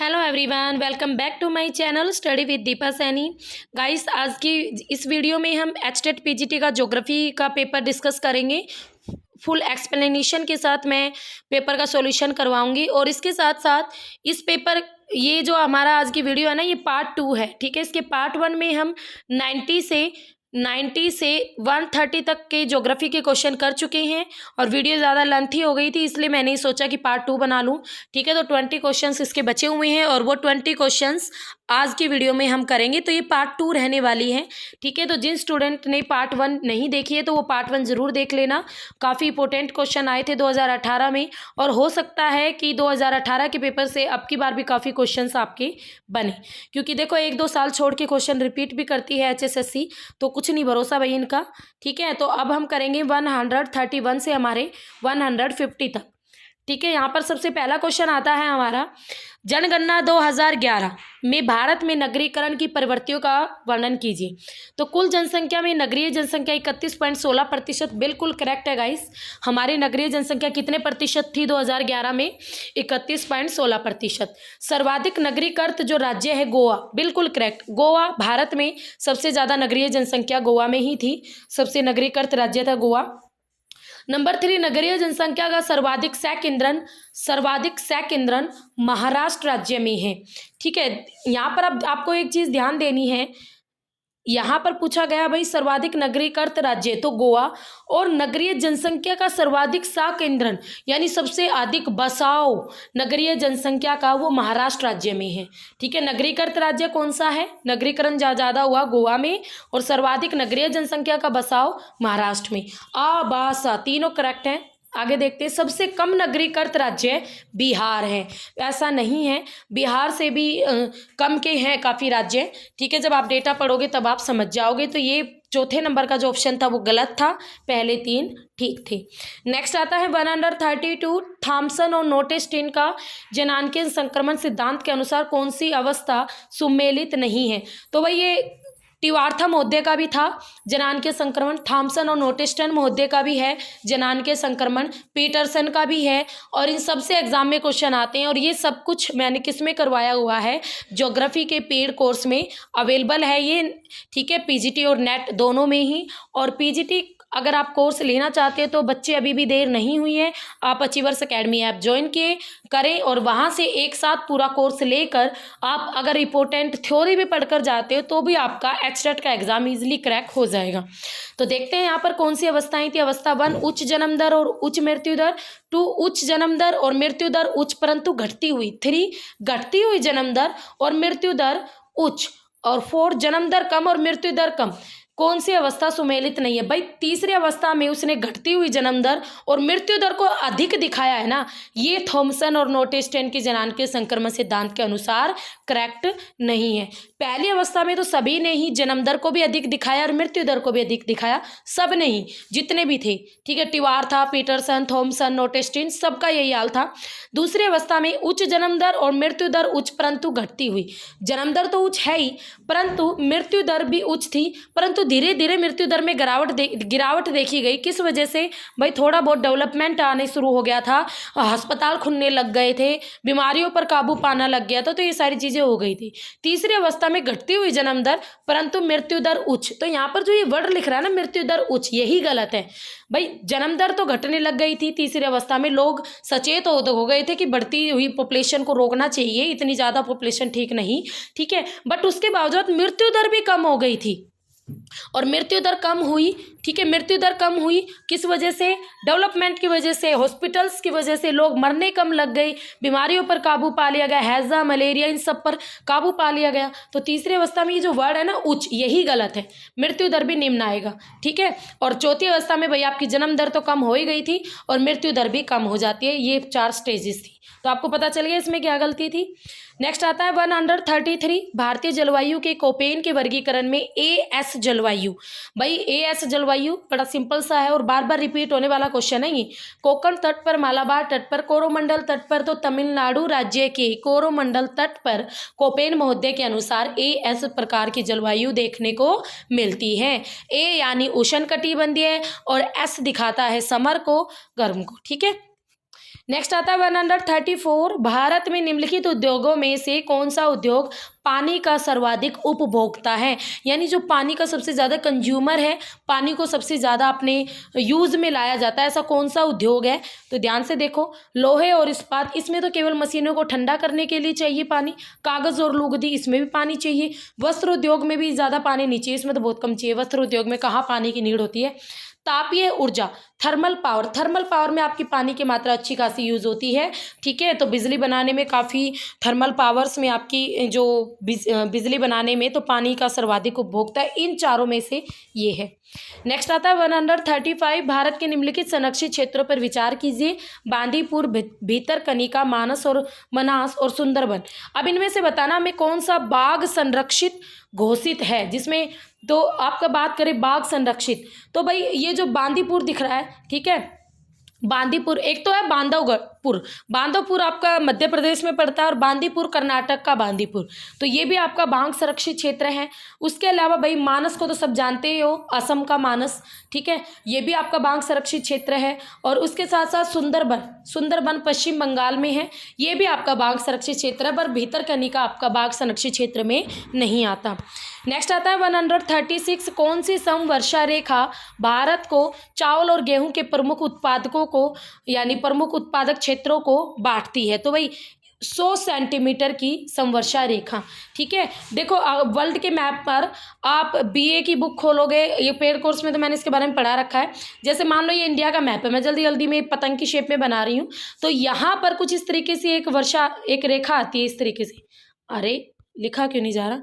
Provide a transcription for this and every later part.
Hello everyone, welcome back to my channel study with Deepa Saini. Guys, आज की इस video में हम एचटेट पीजीटी का ज्योग्राफी का पेपर डिस्कस करेंगे। फुल एक्सप्लेनेशन के साथ मैं पेपर का सॉल्यूशन करवाऊंगी और इसके साथ साथ इस पेपर ये जो हमारा आज की वीडियो है ना, ये पार्ट 2 है। ठीक है, इसके पार्ट 1 में हम 90 से 130 तक के ज्योग्राफी के क्वेश्चन कर चुके हैं और वीडियो ज़्यादा लेंथी हो गई थी, इसलिए मैंने सोचा कि पार्ट 2 बना लूँ। ठीक है, तो 20 क्वेश्चंस इसके बचे हुए हैं और वो 20 क्वेश्चंस आज की वीडियो में हम करेंगे। तो ये पार्ट 2 रहने वाली है। ठीक है, तो जिन स्टूडेंट ने पार्ट 1 नहीं देखी है तो वो पार्ट 1 ज़रूर देख लेना। काफ़ी इंपॉर्टेंट क्वेश्चन आए थे 2018 में और हो सकता है कि 2018 के पेपर से अब की बार भी काफ़ी क्वेश्चंस आपके बने, क्योंकि देखो 1-2 साल छोड़ के क्वेश्चन रिपीट भी करती है HSSC, तो कुछ नहीं भरोसा भाई इनका। ठीक है, तो अब हम करेंगे 131 से हमारे 150 तक। ठीक है, यहाँ पर सबसे पहला क्वेश्चन आता है हमारा, जनगणना 2011 में भारत में नगरीकरण की प्रवृत्तियों का वर्णन कीजिए। तो कुल जनसंख्या में नगरीय जनसंख्या 31.16%, बिल्कुल करेक्ट है गाइस। हमारी नगरीय जनसंख्या कितने प्रतिशत थी 2011 में? 31.16%। सर्वाधिक नगरीकृत जो राज्य है गोवा, बिल्कुल करेक्ट। गोवा भारत में सबसे ज़्यादा नगरीय जनसंख्या गोवा में ही थी, सबसे नगरीकृत राज्य था गोवा। नंबर 3, नगरीय जनसंख्या का सर्वाधिक सह केंद्रन महाराष्ट्र राज्य में है। ठीक है, यहाँ पर अब आपको एक चीज़ ध्यान देनी है, यहाँ पर पूछा गया भाई सर्वाधिक नगरीकृत राज्य तो गोवा, और नगरीय जनसंख्या का सर्वाधिक सा केंद्रन यानी सबसे अधिक बसाव नगरीय जनसंख्या का वो महाराष्ट्र राज्य में है। ठीक है, नगरीकृत राज्य कौन सा है? नगरीकरण ज़्यादा हुआ गोवा में और सर्वाधिक नगरीय जनसंख्या का बसाव महाराष्ट्र में। बासा तीनों करेक्ट हैं। आगे देखते हैं, सबसे कम नगरीकृत राज्य बिहार है। ऐसा नहीं है, बिहार से भी कम के हैं काफ़ी राज्य। ठीक है, जब आप डेटा पढ़ोगे तब आप समझ जाओगे। तो ये चौथे नंबर का जो ऑप्शन था वो गलत था, पहले 3 ठीक थे। नेक्स्ट आता है 132, थॉमसन और नोटेस्टिन का जनांकीय संक्रमण सिद्धांत के अनुसार कौन सी अवस्था सुमेलित नहीं है? तो भाई ये टिवार्था महोदय का भी था जनांकीय संक्रमण, थॉमसन और नोटेस्टन महोदय का भी है जनांकीय संक्रमण, पीटरसन का भी है, और इन सब से एग्जाम में क्वेश्चन आते हैं। और ये सब कुछ मैंने किस में करवाया हुआ है? ज्योग्राफी के पेड कोर्स में अवेलेबल है ये। ठीक है, पीजीटी और नेट दोनों में ही। और पीजीटी अगर आप कोर्स लेना चाहते हैं तो बच्चे अभी भी देर नहीं हुई है, आप अचीवर्स एकेडमी ऐप ज्वाइन करें और वहाँ से एक साथ पूरा कोर्स लेकर आप अगर इंपॉर्टेंट थ्योरी भी पढ़कर जाते हो तो भी आपका एचटेट का एग्जाम इजीली क्रैक हो जाएगा। तो देखते हैं यहाँ पर कौन सी अवस्थाएं थी। अवस्था 1, उच्च जन्म दर और उच्च मृत्यु दर। 2, उच्च जन्म दर और मृत्यु दर उच्च परंतु घटती हुई। 3, घटती हुई जन्म दर और मृत्यु दर उच्च। और 4, जन्म दर कम और मृत्यु दर कम। कौन सी अवस्था सुमेलित नहीं है? भाई तीसरी अवस्था में उसने घटती हुई जन्म दर और मृत्यु दर को अधिक दिखाया है ना, ये थॉमसन और नोटेस्टेन के जनांकीय संक्रमण सिद्धांत के अनुसार करेक्ट नहीं है। पहली अवस्था में तो सभी ने ही जन्म दर को भी अधिक दिखाया और मृत्यु दर को भी अधिक दिखाया, सब ने ही, जितने भी थे। ठीक है, टिवार्था, पीटरसन, थॉमसन, नोटेस्टिन, सबका यही हाल था। दूसरी अवस्था में उच्च जन्म दर और मृत्यु दर उच्च परंतु घटती हुई। जन्म दर तो उच्च है ही परंतु मृत्यु दर भी उच्च थी, परंतु धीरे धीरे मृत्यु दर में गिरावट देखी गई। किस वजह से? भाई थोड़ा बहुत डेवलपमेंट आने शुरू हो गया था, अस्पताल खुलने लग गए थे, बीमारियों पर काबू पाना लग गया था, तो ये सारी चीज़ें हो गई थी। तीसरी अवस्था में घटती हुई जन्म दर परंतु मृत्यु दर उच्च। तो यहाँ पर जो ये वर्ड लिख रहा है ना मृत्यु दर उच्च, यही गलत है। भाई जन्म दर तो घटने लग गई थी तीसरी अवस्था में, लोग सचेत हो गए थे कि बढ़ती हुई पॉपुलेशन को रोकना चाहिए, इतनी ज़्यादा पॉपुलेशन ठीक नहीं। ठीक है, बट उसके बावजूद मृत्यु दर भी कम हो गई थी और मृत्यु दर कम हुई। ठीक है, मृत्यु दर कम हुई किस वजह से? डेवलपमेंट की वजह से, हॉस्पिटल्स की वजह से, लोग मरने कम लग गई, बीमारियों पर काबू पा लिया गया, हैजा, मलेरिया, इन सब पर काबू पा लिया गया। तो तीसरी अवस्था में ये जो वर्ड है ना उच्च, यही गलत है, मृत्यु दर भी निम्न आएगा। ठीक है, और चौथी अवस्था में भाई आपकी जन्म दर तो कम हो ही गई थी और मृत्यु दर भी कम हो जाती है। ये 4 स्टेजेस थी, तो आपको पता चल गया इसमें क्या गलती थी। नेक्स्ट आता है 133, भारतीय जलवायु के कोपेन के वर्गीकरण में AS जलवायु। भाई AS जलवायु बड़ा सिंपल सा है और बार बार रिपीट होने वाला क्वेश्चन है ये। कोंकण तट पर, मालाबार तट पर, कोरोमंडल तट पर, तो तमिलनाडु राज्य के कोरोमंडल तट पर कोपेन महोदय के अनुसार AS प्रकार की जलवायु देखने को मिलती है। A यानी उष्णकटिबंधीय और S दिखाता है समर को, गर्म को। ठीक है, नेक्स्ट आता है 134, भारत में निम्नलिखित उद्योगों में से कौन सा उद्योग पानी का सर्वाधिक उपभोक्ता है, यानी जो पानी का सबसे ज़्यादा कंज्यूमर है, पानी को सबसे ज़्यादा अपने यूज़ में लाया जाता है, ऐसा कौन सा उद्योग है। तो ध्यान से देखो, लोहे और इस्पात, इसमें तो केवल मशीनों को ठंडा करने के लिए चाहिए पानी। कागज़ और लुगदी, इसमें भी पानी चाहिए। वस्त्र उद्योग में भी ज़्यादा पानी नहीं चाहिए, इसमें तो बहुत कम चाहिए। वस्त्र उद्योग में कहाँ पानी की नीड होती है। तापीय ऊर्जा, थर्मल पावर, थर्मल पावर में आपकी पानी की मात्रा अच्छी खासी यूज़ होती है, ठीक है। तो बिजली बनाने में काफ़ी थर्मल पावर्स में आपकी जो बिजली बनाने में तो पानी का सर्वाधिक उपभोक्ता है, इन चारों में से ये है। नेक्स्ट आता है 135, भारत के निम्नलिखित संरक्षित क्षेत्रों पर विचार कीजिए। बांदीपुर, भीतरकनिका, मानस और मनास और सुंदरबन। अब इनमें से बताना हमें कौन सा बाघ संरक्षित घोषित है, जिसमें तो आपका बात करें बाघ संरक्षित, तो भाई ये जो बांदीपुर दिख रहा है, ठीक है, बांदीपुर एक तो है बांधवपुर, बांधवपुर आपका मध्य प्रदेश में पड़ता है और बांदीपुर कर्नाटक का बांदीपुर, तो ये भी आपका बाघ संरक्षित क्षेत्र है। उसके अलावा भाई मानस को तो सब जानते ही हो, असम का मानस, ठीक है, ये भी आपका बाघ संरक्षित क्षेत्र है। और उसके साथ साथ सुंदरबन, सुंदरबन पश्चिम बंगाल में है, ये भी आपका बाघ संरक्षित क्षेत्र है, पर भीतरकनिका आपका बाघ संरक्षित क्षेत्र में नहीं आता। नेक्स्ट आता है 136, कौन सी समवर्षा रेखा भारत को चावल और गेहूं के प्रमुख उत्पादकों को यानी प्रमुख उत्पादक क्षेत्रों को बांटती है। तो भाई 100 सेंटीमीटर की समवर्षा रेखा, ठीक है। देखो वर्ल्ड के मैप पर आप बीए की बुक खोलोगे, ये पेड कोर्स में तो मैंने इसके बारे में पढ़ा रखा है। जैसे मान लो ये इंडिया का मैप है, मैं जल्दी जल्दी में पतंग की शेप में बना रही हूँ, तो यहाँ पर कुछ इस तरीके से एक रेखा आती है, इस तरीके से, अरे लिखा क्यों नहीं जा रहा,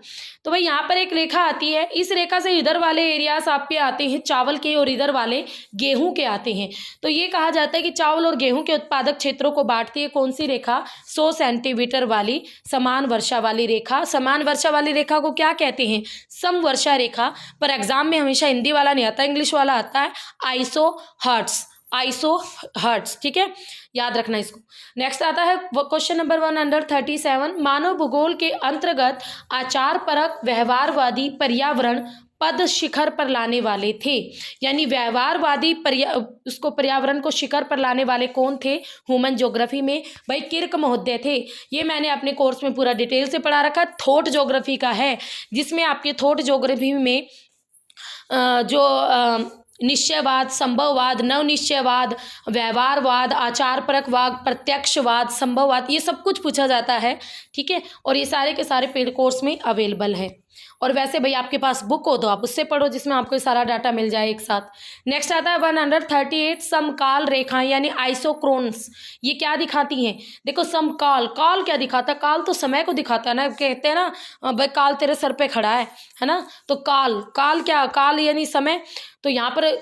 तो भाई यहाँ पर एक रेखा आती है, इस रेखा से इधर वाले एरियाज आपके आते हैं चावल के और इधर वाले गेहूं के आते हैं। तो ये कहा जाता है कि चावल और गेहूं के उत्पादक क्षेत्रों को बांटती है कौन सी रेखा, 100 सेंटीमीटर वाली समान वर्षा वाली रेखा। समान वर्षा वाली रेखा को क्या कहते हैं, समवर्षा रेखा। पर एग्जाम में हमेशा हिंदी वाला नहीं आता, इंग्लिश वाला आता है, आइसोहर्ट्स, आइसोहर्ट्स, ठीक है, याद रखना इसको। नेक्स्ट आता है क्वेश्चन नंबर 137, मानव भूगोल के अंतर्गत आचार परक व्यवहारवादी पर्यावरण पद शिखर पर लाने वाले थे, यानी व्यवहारवादी उसको पर्यावरण को शिखर पर लाने वाले कौन थे ह्यूमन ज्योग्राफी में, भाई किर्क महोदय थे। ये मैंने अपने कोर्स में पूरा डिटेल से पढ़ा रखा, थॉट ज्योग्राफी का है, जिसमें आपके थॉट ज्योग्राफी में जो निश्चयवाद, संभववाद, नवनिश्चयवाद, व्यवहारवाद, आचारपरकवाद, प्रत्यक्षवाद, संभववाद, ये सब कुछ पूछा जाता है, ठीक है। और ये सारे के सारे पेड कोर्स में अवेलेबल है। और वैसे भाई आपके पास बुक हो तो आप उससे पढ़ो, जिसमें आपको सारा डाटा मिल जाए एक साथ। नेक्स्ट आता है 138, समकाल रेखाएं यानी आइसोक्रोन्स, ये क्या दिखाती हैं। देखो समकाल, काल क्या दिखाता है, काल तो समय को दिखाता है ना, कहते हैं ना भाई काल तेरे सर पे खड़ा है ना, तो काल, काल क्या, काल यानी समय, तो यहाँ पर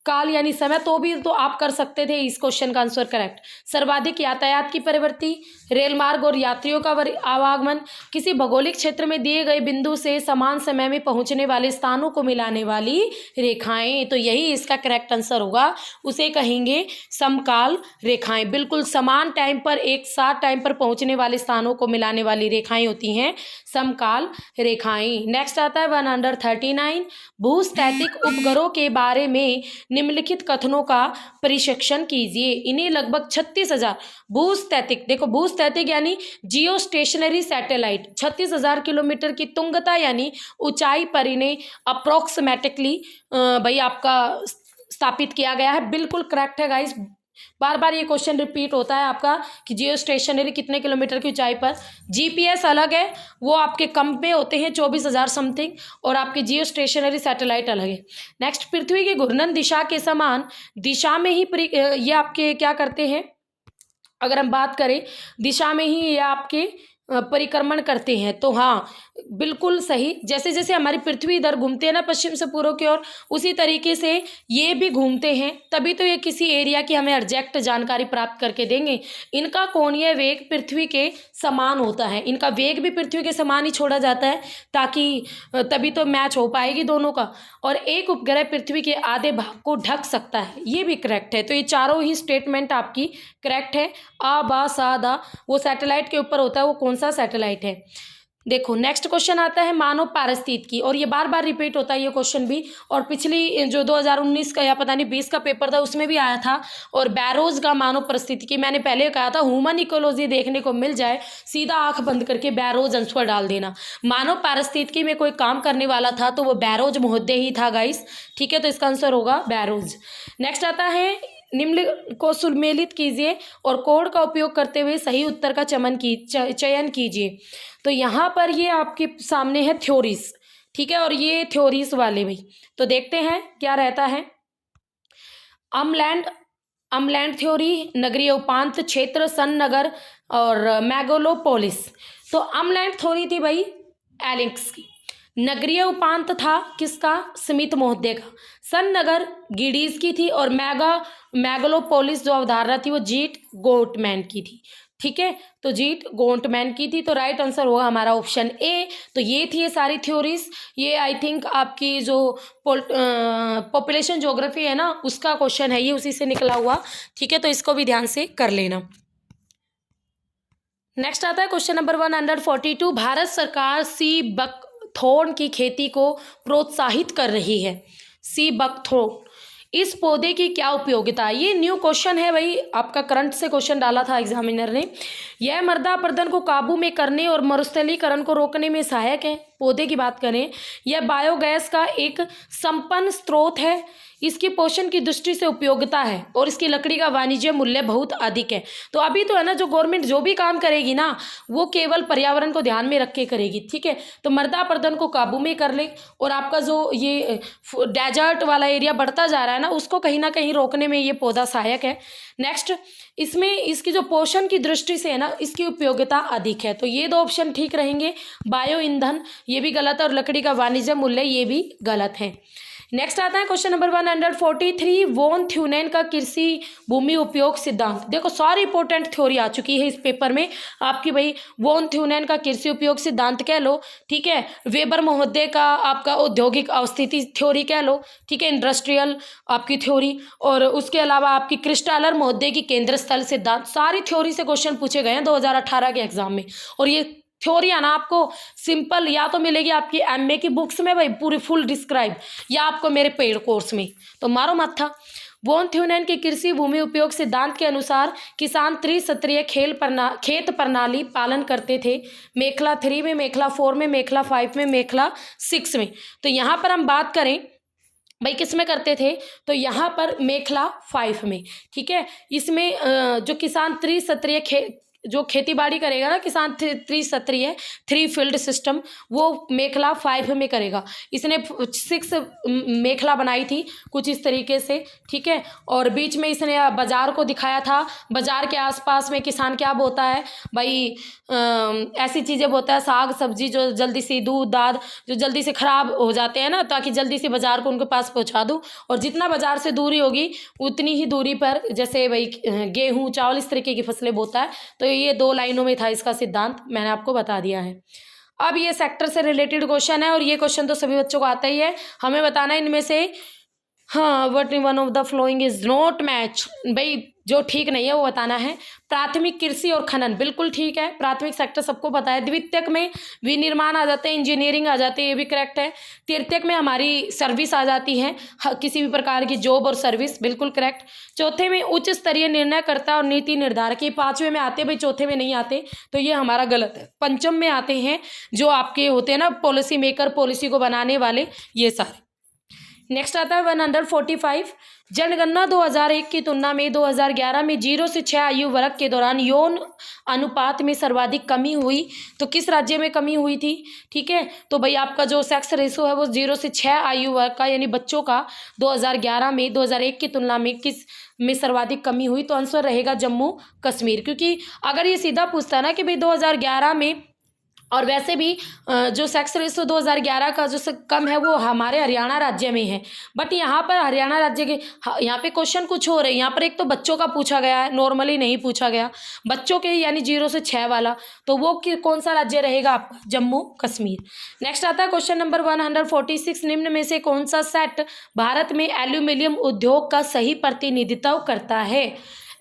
काल यानी समय, तो भी तो आप कर सकते थे इस क्वेश्चन का आंसर करेक्ट। सर्वाधिक यातायात की प्रवृत्ति, रेल मार्ग और यात्रियों का आवागमन, किसी भौगोलिक क्षेत्र में दिए गए बिंदु से समान समय में पहुंचने वाले स्थानों को मिलाने वाली रेखाएं, तो यही इसका करेक्ट आंसर होगा, उसे कहेंगे समकाल रेखाएं। बिल्कुल समान टाइम पर, एक साथ टाइम पर पहुंचने वाले स्थानों को मिलाने वाली रेखाएं होती हैं समकाल रेखाएं। नेक्स्ट आता है 139, भूस्थैतिक उपग्रहों के बारे में निम्नलिखित कथनों का परीक्षण कीजिए। इन्हें लगभग 36,000 भूस्थैतिक, देखो भूस्थैतिक यानी जियो स्टेशनरी सैटेलाइट, 36,000 किलोमीटर की तुंगता यानी ऊंचाई पर इन्हें अप्रोक्सीमेटिकली भाई आपका स्थापित किया गया है। बिल्कुल करेक्ट है गाइस, बार बार ये क्वेश्चन रिपीट होता है आपका कि जियो स्टेशनरी कितने किलोमीटर की ऊंचाई पर। जीपीएस अलग है, वो आपके कम पे होते हैं 24,000 समथिंग, और आपके जियो स्टेशनरी सैटेलाइट अलग है। नेक्स्ट, पृथ्वी की घूर्णन दिशा के समान दिशा में ही ये आपके क्या करते हैं, अगर हम बात करें दिशा में ही ये आपके परिक्रमण करते हैं। तो हाँ बिल्कुल सही, जैसे जैसे हमारी पृथ्वी इधर घूमते हैं ना पश्चिम से पूर्व की ओर, उसी तरीके से ये भी घूमते हैं, तभी तो ये किसी एरिया की हमें एग्जैक्ट जानकारी प्राप्त करके देंगे। इनका कोणीय वेग पृथ्वी के समान होता है, इनका वेग भी पृथ्वी के समान ही छोड़ा जाता है, ताकि तभी तो मैच हो पाएगी दोनों का। और एक उपग्रह पृथ्वी के आधे भाग को ढक सकता है, ये भी करेक्ट है। तो ये चारों ही स्टेटमेंट आपकी करेक्ट है। आ बा सा दा, वो सैटेलाइट के ऊपर होता है, वो कौन सा सैटेलाइट है। देखो नेक्स्ट क्वेश्चन आता है मानव पारिस्थितिकी, और ये बार बार रिपीट होता है ये क्वेश्चन भी, और पिछली जो 2019 का या पता नहीं 20 का पेपर था उसमें भी आया था। और बैरोज का मानव पारिस्थितिकी, मैंने पहले कहा था ह्यूमन इकोलॉजी देखने को मिल जाए सीधा आंख बंद करके बैरोज आंसर डाल देना। मानव पारिस्थितिकी में कोई काम करने वाला था तो वो बैरोज महोदय ही था गाइस, ठीक है, तो इसका आंसर होगा बैरोज। नेक्स्ट आता है निम्न को सुमेलित कीजिए और कोड का उपयोग करते हुए सही उत्तर का चयन कीजिए। तो यहाँ पर ये आपके सामने है थ्योरीज, ठीक है, और ये थ्योरीज वाले भी, तो देखते हैं क्या रहता है। अमलैंड थ्योरी, नगरीय उपांत क्षेत्र, सन नगर और मैगोलोपोलिस। तो अमलैंड थ्योरी थी भाई एलिंग्स की, नगरीय उपांत था किसका, स्मिथ महोदय का, सन नगर गिडीज की थी, और मैगलोपोलिस जो अवधारणा थी वो जीट गोटमैन की थी, ठीक है, तो जीट गोटमैन की थी। तो राइट आंसर होगा हमारा ऑप्शन ए। तो ये थी ये सारी थ्योरीज, ये आई थिंक आपकी जो पॉपुलेशन ज्योग्राफी है ना उसका क्वेश्चन है, ये उसी से निकला हुआ, ठीक है, तो इसको भी ध्यान से कर लेना। नेक्स्ट आता है क्वेश्चन नंबर 142, भारत सरकार सी बकथोर्न की खेती को प्रोत्साहित कर रही है। सी बकथोर्न, इस पौधे की क्या उपयोगिता है? ये न्यू क्वेश्चन है भाई, आपका करंट से क्वेश्चन डाला था एग्जामिनर ने। यह मृदा अपरदन को काबू में करने और मरुस्थलीकरण को रोकने में सहायक है। पौधे की बात करें, यह बायोगैस का एक संपन्न स्रोत है, इसकी पोषण की दृष्टि से उपयोगिता है और इसकी लकड़ी का वाणिज्य मूल्य बहुत अधिक है। तो अभी तो है ना, जो गवर्नमेंट जो भी काम करेगी ना वो केवल पर्यावरण को ध्यान में रख के करेगी, ठीक है, तो मृदा अपरदन को काबू में कर ले, और आपका जो ये डेजर्ट वाला एरिया बढ़ता जा रहा है ना उसको कहीं ना कहीं रोकने में ये पौधा सहायक है। नेक्स्ट, इसमें इसकी जो पोषण की दृष्टि से है ना इसकी उपयोगिता अधिक है, तो ये दो ऑप्शन ठीक रहेंगे। बायो ईंधन ये भी गलत है, और लकड़ी का वाणिज्य मूल्य ये भी गलत है। नेक्स्ट आता है क्वेश्चन नंबर 143, वॉन थ्यूनेन का कृषि भूमि उपयोग सिद्धांत। देखो सारी इंपॉर्टेंट थ्योरी आ चुकी है इस पेपर में आपकी भाई, वॉन थ्यूनेन का कृषि उपयोग सिद्धांत कह लो, ठीक है, वेबर महोदय का आपका औद्योगिक अवस्थिति थ्योरी कह लो, ठीक है, इंडस्ट्रियल आपकी थ्योरी, और उसके अलावा आपकी क्रिस्टालर महोदय की केंद्र स्थल सिद्धांत, सारी थ्योरी से क्वेश्चन पूछे गए हैं 2018 के एग्जाम में। और ये थ्योरी है ना आपको सिंपल या तो मिलेगी आपकी एमए की बुक्स में भाई पूरी फुल डिस्क्राइब, या आपको मेरे पेड कोर्स में, तो मारो मत्था। वॉन थ्यूनेन के कृषि भूमि उपयोग सिद्धांत के अनुसार किसान त्रिस्तरीय खेत प्रणाली पालन करते थे, मेखला 3 में, मेखला 4 में, मेखला 5 में, मेखला 6 में। तो यहाँ पर हम बात करें भाई किस में करते थे, तो यहाँ पर मेखला 5 में, ठीक है, इसमें जो किसान त्रिस्तरीय जो खेती बाड़ी करेगा ना किसान त्रिस्तरीय 3 फील्ड सिस्टम, वो मेखला 5 में करेगा। इसने 6 मेखला बनाई थी कुछ इस तरीके से, ठीक है, और बीच में इसने बाजार को दिखाया था, बाजार के आसपास में किसान क्या बोता है भाई, ऐसी चीज़ें बोता है साग सब्जी जो जल्दी से, दूध दाद जो जल्दी से ख़राब हो जाते हैं ना, ताकि जल्दी से बाजार को उनके पास पहुंचा दूँ, और जितना बाजार से दूरी होगी उतनी ही दूरी पर जैसे भाई गेहूँ चावल इस तरीके की फसलें बोता है। तो ये 2 लाइनों में था इसका सिद्धांत, मैंने आपको बता दिया है। अब ये सेक्टर से रिलेटेड क्वेश्चन है, और ये क्वेश्चन तो सभी बच्चों को आता ही है, हमें बताना है इनमें से हाँ what one of the following is not match, भाई जो ठीक नहीं है वो बताना है। प्राथमिक कृषि और खनन बिल्कुल ठीक है, प्राथमिक सेक्टर सबको पता है। द्वितीयक में विनिर्माण आ जाते हैं, इंजीनियरिंग आ जाती है, ये भी करेक्ट है। तृतीयक में हमारी सर्विस आ जाती है, किसी भी प्रकार की जॉब और सर्विस, बिल्कुल करेक्ट। चौथे में उच्च स्तरीय निर्णयकर्ता और नीति निर्धारक, ये 5वें में आते हैं भाई, चौथे में नहीं आते, तो ये हमारा गलत है। पंचम में आते हैं जो आपके होते हैं ना पॉलिसी मेकर, पॉलिसी को बनाने वाले, ये सारे। नेक्स्ट आता है 145, जनगणना 2001 की तुलना में 2011 में 0 से 6 आयु वर्ग के दौरान यौन अनुपात में सर्वाधिक कमी हुई, तो किस राज्य में कमी हुई थी, ठीक है, तो भाई आपका जो सेक्स रेशो है वो 0 से 6 आयु वर्ग का यानी बच्चों का 2011 में 2001 की तुलना में किस में सर्वाधिक कमी हुई, तो आंसर रहेगा जम्मू कश्मीर। क्योंकि अगर ये सीधा पूछता है ना कि भाई 2011 में, और वैसे भी जो सेक्स रेशो 2011 का जो कम है वो हमारे हरियाणा राज्य में है, बट यहाँ पर हरियाणा राज्य के यहाँ पे क्वेश्चन कुछ हो रहे हैं। यहाँ पर एक तो बच्चों का पूछा गया है, नॉर्मली नहीं पूछा गया बच्चों के, यानी 0 से 6 वाला, तो वो कौन सा राज्य रहेगा आपका, जम्मू कश्मीर। नेक्स्ट आता है क्वेश्चन नंबर 146, निम्न में से कौन सा सेट भारत में एल्यूमिनियम उद्योग का सही प्रतिनिधित्व करता है।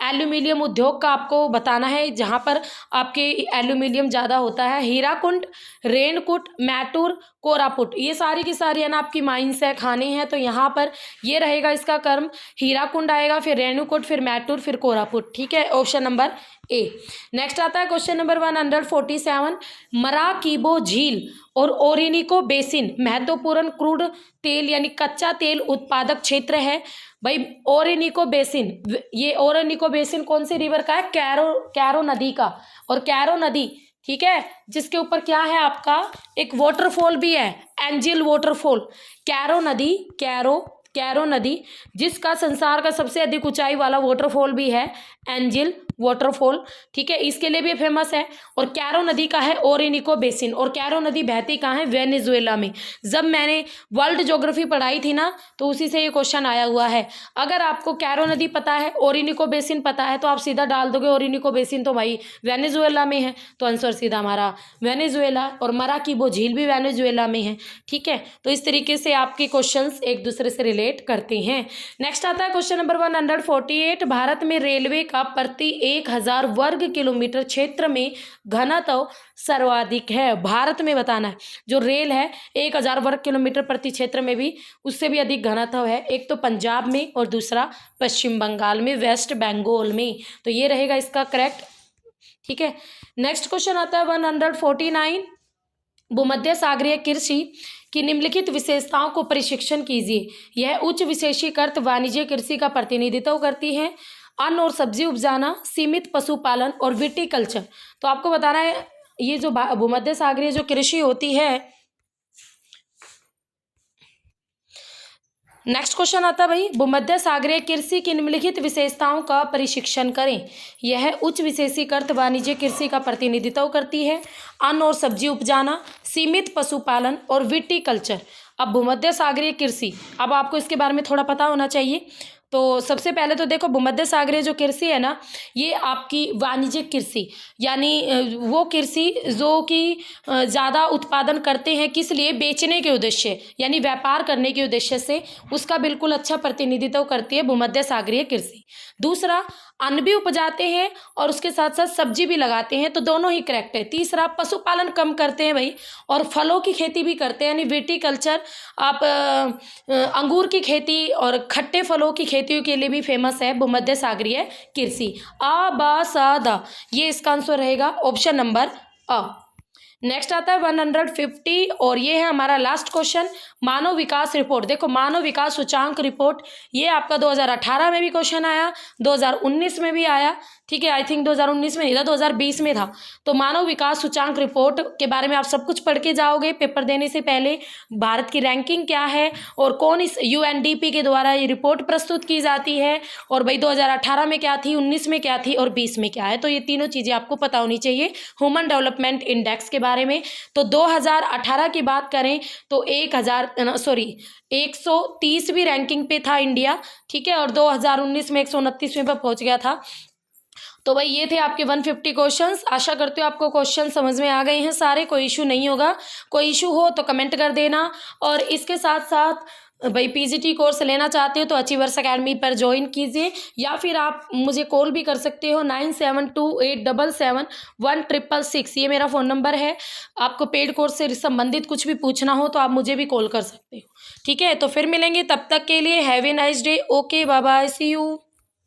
एल्यूमिनियम उद्योग का आपको बताना है जहाँ पर आपके एल्यूमिनियम ज़्यादा होता है। हीराकुंड, रेणकुट, मैटूर, कोरापुट, ये सारी की सारी है ना आपकी माइंस है, खाने हैं। तो यहाँ पर ये रहेगा इसका कर्म, हीराकुंड आएगा, फिर रेणुकूट, फिर मैटूर, फिर कोरापुट। ठीक है, ऑप्शन नंबर ए। नेक्स्ट आता है क्वेश्चन नंबर 147, मराकीबो झील और ओरिनिको बेसिन महत्वपूर्ण क्रूड तेल यानी कच्चा तेल उत्पादक क्षेत्र है। भाई ओरिनिको बेसिन, ये ओरिनिको बेसिन कौन सी रिवर का है? कैरो नदी का। और कैरो नदी, ठीक है, जिसके ऊपर क्या है आपका एक वाटरफॉल भी है, एंजिल वाटरफॉल। कैरो नदी जिसका संसार का सबसे अधिक ऊंचाई वाला वाटरफॉल भी है, एंजिल वाटरफॉल। ठीक है, इसके लिए भी फेमस है। और कैरो नदी का है ओरिनिको बेसिन। और कैरो नदी बहती कहाँ है? वेनेजुएला में। जब मैंने वर्ल्ड ज्योग्राफी पढ़ाई थी ना, तो उसी से ये क्वेश्चन आया हुआ है। अगर आपको कैरो नदी पता है, ओरिनिको बेसिन पता है, तो आप सीधा डाल दोगे ओरिनिको बेसिन तो भाई वेनेजुएला में है, तो आंसर सीधा हमारा वेनेजुएला। और मराकीबो झील भी वेनेजुएला में है। ठीक है, तो इस तरीके से आपके क्वेश्चंस एक दूसरे से रिलेट करते हैं। नेक्स्ट आता है क्वेश्चन नंबर 148, भारत में रेलवे का प्रति 1000 वर्ग किलोमीटर क्षेत्र में घनत्व सर्वाधिक है। भारत में बताना है, जो रेल है 1000 वर्ग किलोमीटर प्रति क्षेत्र में भी उससे भी अधिक घनत्व है। एक तो पंजाब में और दूसरा पश्चिम बंगाल में, वेस्ट बंगाल में। तो ये रहेगा इसका करेक्ट। ठीक है, नेक्स्ट क्वेश्चन आता है 149, भूमध्य सागरीय कृषि की निम्नलिखित विशेषताओं को प्रशिक्षण कीजिए। यह उच्च विशेषीकृत वाणिज्य कृषि का प्रतिनिधित्व करती है। अन्न और सब्जी उपजाना, सीमित पशुपालन और विटीकल्चर। तो आपको बताना है ये जो भूमध्य सागरीय जो कृषि होती है। नेक्स्ट क्वेश्चन आता है भाई, भूमध्य सागरीय कृषि की निम्नलिखित विशेषताओं का प्रशिक्षण करें। यह उच्च विशेषीकृत वाणिज्य कृषि का प्रतिनिधित्व करती है। अन्न और सब्जी उपजाना, सीमित पशुपालन और विटीकल्चर। अब भूमध्य सागरीय कृषि, अब आपको इसके बारे में थोड़ा पता होना चाहिए। तो सबसे पहले तो देखो, भूमध्य सागरीय जो कृषि है ना, ये आपकी वाणिज्यिक कृषि यानी वो कृषि जो कि ज़्यादा उत्पादन करते हैं, किस लिए? बेचने के उद्देश्य यानी व्यापार करने के उद्देश्य से, उसका बिल्कुल अच्छा प्रतिनिधित्व करती है भूमध्य सागरीय कृषि। दूसरा, अन्न भी उपजाते हैं और उसके साथ साथ सब्जी भी लगाते हैं, तो दोनों ही करेक्ट है। तीसरा, पशुपालन कम करते हैं भाई, और फलों की खेती भी करते हैं यानी विटीकल्चर। आप अंगूर की खेती और खट्टे फलों की खेती के लिए भी फेमस है भूमध्य सागरीय कृषि। द, ये इसका आंसर रहेगा ऑप्शन नंबर अ। नेक्स्ट आता है 150 और ये है हमारा लास्ट क्वेश्चन, मानव विकास रिपोर्ट। देखो, मानव विकास सूचांक रिपोर्ट, ये आपका 2018 में भी क्वेश्चन आया, 2019 में भी आया। ठीक है, आई थिंक 2019 में नहीं था, 2020 में था। तो मानव विकास सूचांक रिपोर्ट के बारे में आप सब कुछ पढ़ के जाओगे पेपर देने से पहले। भारत की रैंकिंग क्या है और कौन इस UNDP के द्वारा ये रिपोर्ट प्रस्तुत की जाती है, और भाई 2018 में क्या थी, 19 में क्या थी और 20 में क्या है। तो ये तीनों चीज़ें आपको पता होनी चाहिए ह्यूमन डेवलपमेंट इंडेक्स के बारे में। तो 2018 की बात करें तो 130वीं रैंकिंग पे था इंडिया। ठीक है, और 2019 में 129वें पर पहुंच गया था। तो भाई ये थे आपके 150 क्वेश्चंस। आशा करते हो आपको क्वेश्चन समझ में आ गए हैं सारे, कोई इशू नहीं होगा। कोई इशू हो तो कमेंट कर देना। और इसके साथ साथ भाई PGT कोर्स लेना चाहते हो तो अचीवर्स अकेडमी पर ज्वाइन कीजिए, या फिर आप मुझे कॉल भी कर सकते हो 9728771666। ये मेरा फ़ोन नंबर है। आपको पेड कोर्स से संबंधित कुछ भी पूछना हो तो आप मुझे भी कॉल कर सकते हो। ठीक है, तो फिर मिलेंगे, तब तक के लिए have a nice day. Okay, bye bye, see you.